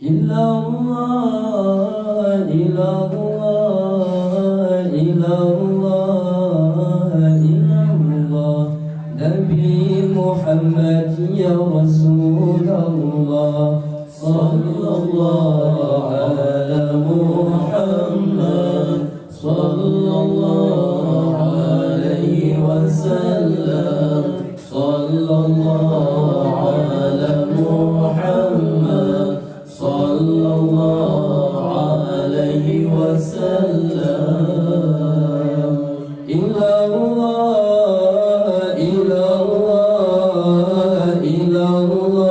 illallah, illallah, illallah, illallah. Nabi Muhammad ya Rasulullah, sallallahu ala Muhammad, sallallahu alaihi wasallam, sallallahu ala Muhammad, sallallahu alaihi wasallam. Illallah, illallah, illallah,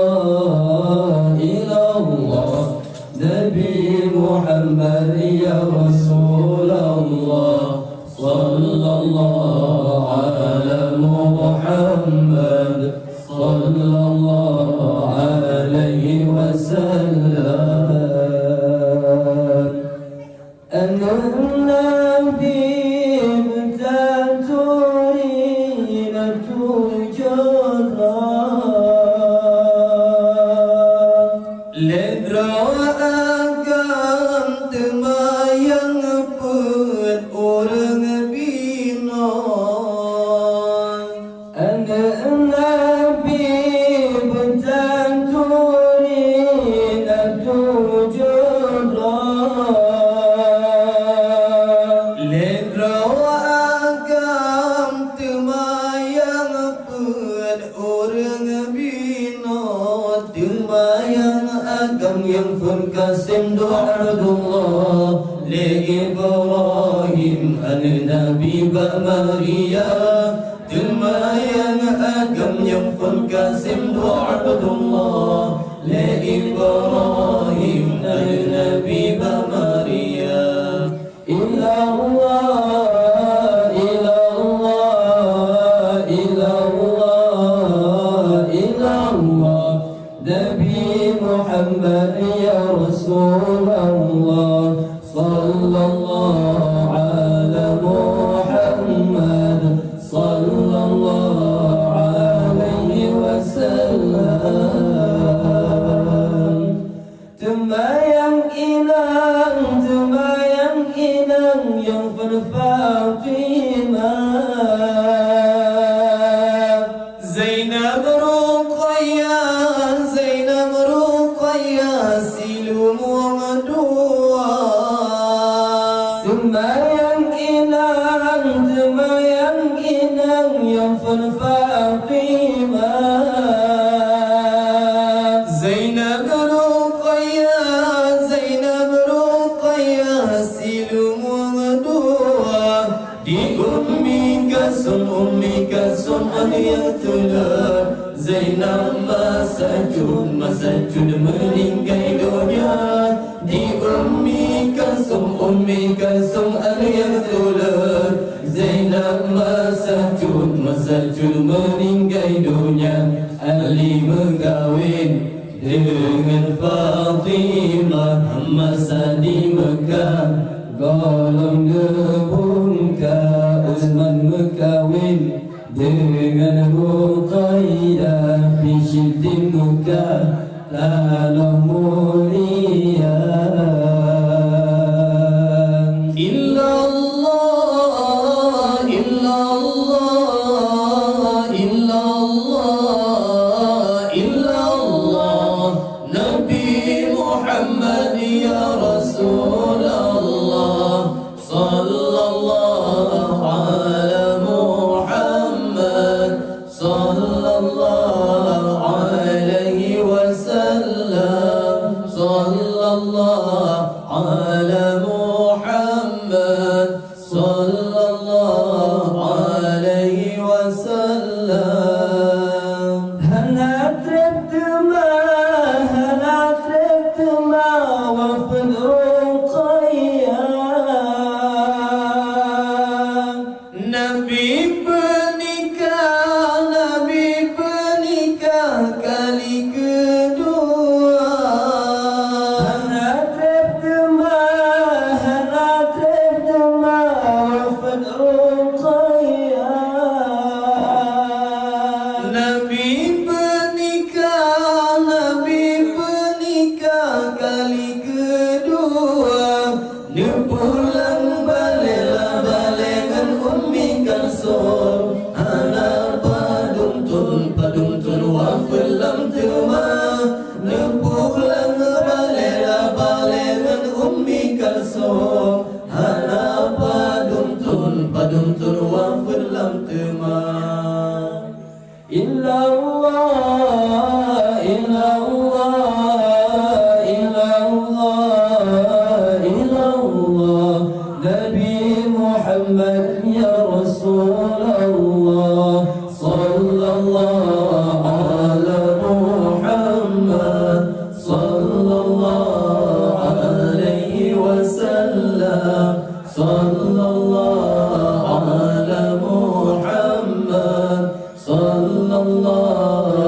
illallah. Nabi Muhammad ya Rasulullah, sallallahu ala Muhammad, sallallahu alaihi wasallam. النبي بتاتورين تجرى ledra agam temayang pun orang bina Nabi بتاتورين تجرى yang Kasim doa Abdullah li Ibrahim an-Nabi ba Maria Tumayan agam yang Kasim doa Abdullah li Ibrahim an-Nabi ba Maria. Ilallah, ilallah, ilallah, ilallah. Nabi Muhammad ya Rasulullah, sallallahu ala Muhammad, sallallahu alaihi wasallam. Temayang inang yang berfatimah Zainab Ruqayyah, Zainab Ruqayyah silumuang dua. Temayang inang yang berfatimah Zainab Ruqayyah, Zainab Ruqayyah silumuang dua. Di Ummi Kalsum Aniyatullah Zainab masajud meninggai dunia. Di Ummi Kalsum Aniyatullah Zainab masajud meninggai dunia. Ali megawin dengan Fatimah masa di Mekah. Golong gebungka Utsman megawin dengan Ruqayyah fi syiddi Mekah lalu mulia. Illallah, illallah, illallah, illallah. Nabi Muhammad ya Rasulullah, sallallahu ala Muhammad, sallallahu alaihi wasallam, Rasul Ana padum tun wa filam tuma Nepulang balela balengan Ummi Kalsum Ana padum tun wa filam tuma Illa Allah, illa Allah, illa Allah, illa Allah Nabi Muhammad ya Rasulullah Sallallahu ala Muhammad Sallallahu alaihi wasallam Sallallahu ala Muhammad Sallallahu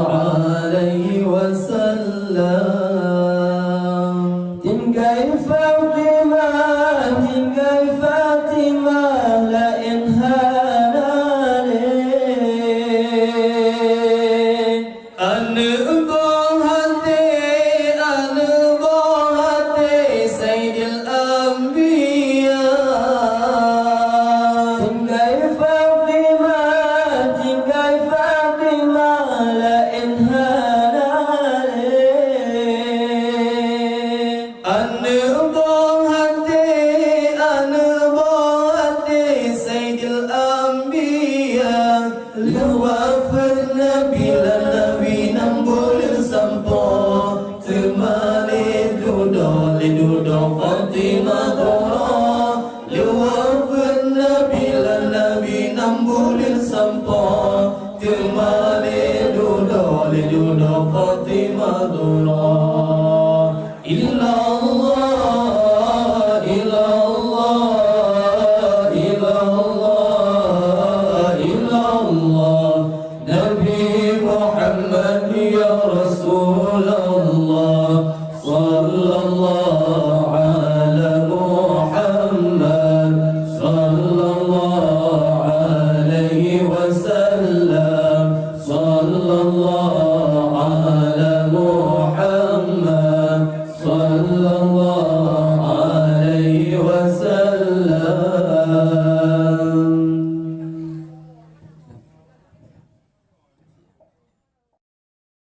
alaihi wasallam Tinggal Fatimah la inhanale Anu bohate Sayyidil Anbiya Tinggal Fatimah la inhanale Anu bohate Sayyidil Anbiya Liwafat Nabi la Nabi nambulin sampo Temani dudo Fatimah Zahra Liwafat Nabi la Nabi nambulin sampo Temani dudo Fatimah Zahra